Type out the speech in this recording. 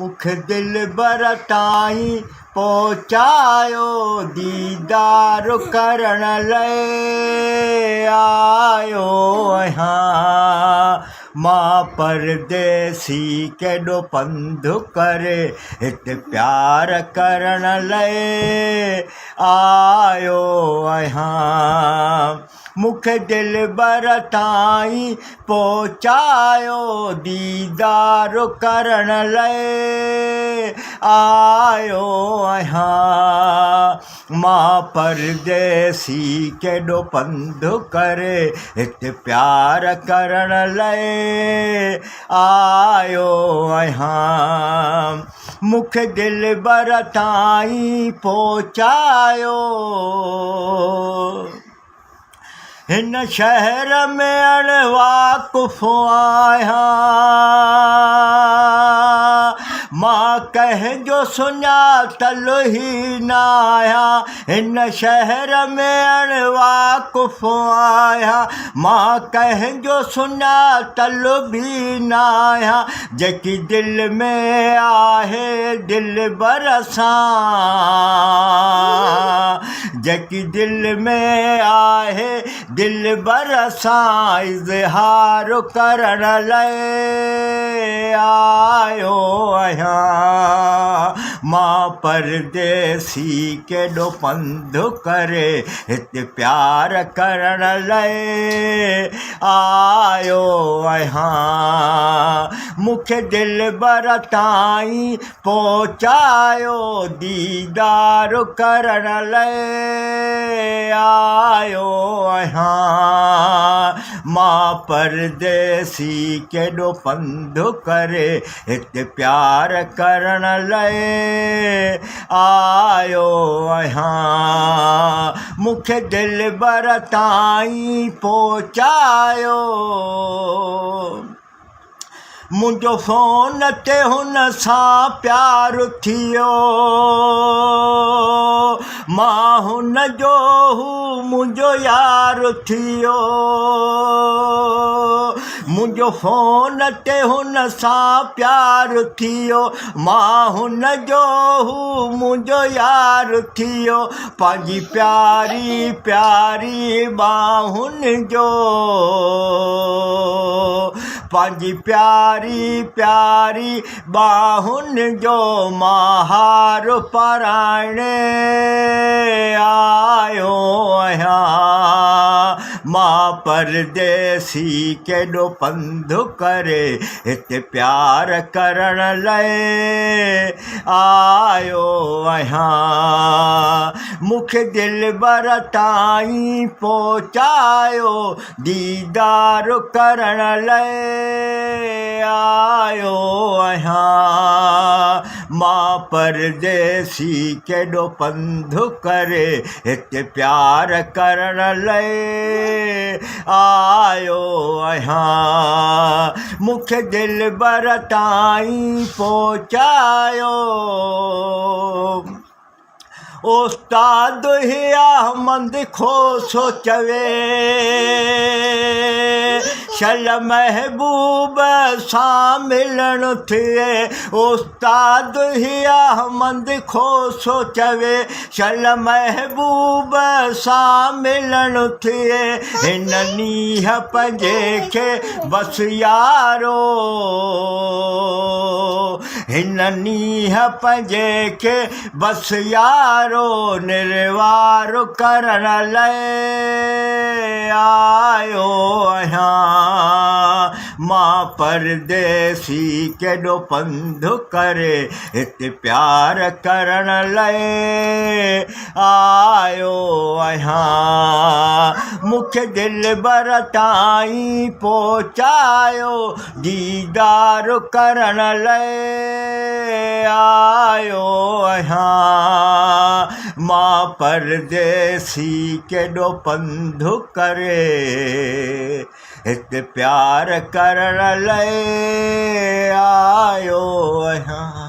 मुख दिल बरताई पहुँचायो दीदार करण ले आयो यहाँ। मां परदेसी केॾो पंधु करे हिते प्यार करण ले आयो यहाँ। मुख दिल बरताई पहुँचायो दीदार करण ले आयो यहाँ। मां परदेसी केॾो पंधु करे हिते प्यार करण ले आयो यहाँ। मुख दिल बरताई पहुँचायो हिन शहर में अणवाक़ुफ़ आहियां। मां कंहिंजो सुञातल ई न आहियां। हिन शहर में अणवाक़ुफ़ आहियां। मां कंहिंजो सुञातल बि न आहियां। जेकी दिलि में आहे दिलि बरसां, जेकी दिलि में आहे दिल बरसां इज़हार करण ले आयो यहाँ। मां परदेसी केॾो पंधु करे हिते प्यार करण ले आयो यहाँ। मूंखे दिल बरताई पहुँचायो दीदार करण ले आयो यहाँ। मां परदेसी केॾो पंधु करे हिते प्यार करण ले आयो यहाँ। मूंखे दिल बरताई पहुँचायो। मुंहिंजो फ़ोन ते हुन सां प्यारु थियो। मां हुन जो हू मुंहिंजो यार थियो। मुंहिंजो फ़ोन ते हुन सां प्यारु थियो। मां हुन जो हू मुंहिंजो यार थियो। पंहिंजी प्यारी प्यारी बाहुनि जो, पंहिंजी प्यारी प्यारी बाहुनि जो मां हार पाराइणे आयो आहियां। मां परदेसी केॾो पंधु करे हिते प्यार करण ले आयो आहियां। मूंखे दिल बरताई पहुँचायो दीदार करण ले आयो आहियां। मां परदेसी केॾो पंधु करे हिते प्यार करण ले आयो आहियां। मूंखे दिल बरताई पहुँचायो। उस्ताद ही अहमद खोसो चवे शल महबूब सां मिलण थिए। उस्ताद ही अहमद खोसो चवे शल महबूब सां मिलण थिए। हिन नीह पंहिंजे खे बस यारो, हिन नीह पंहिंजे खे बस यारो निर्वार करण ले आयो आहियां। मां परदेसी केॾो पंधु करे हिते प्यार करण ले आयो आहियां। मूंखे दिल बरताई पहुँचायो दीदार करण ले आयो आहियां। मां परदेसी केॾो पंधु करे हिते प्यार करण ले आयो आहियां।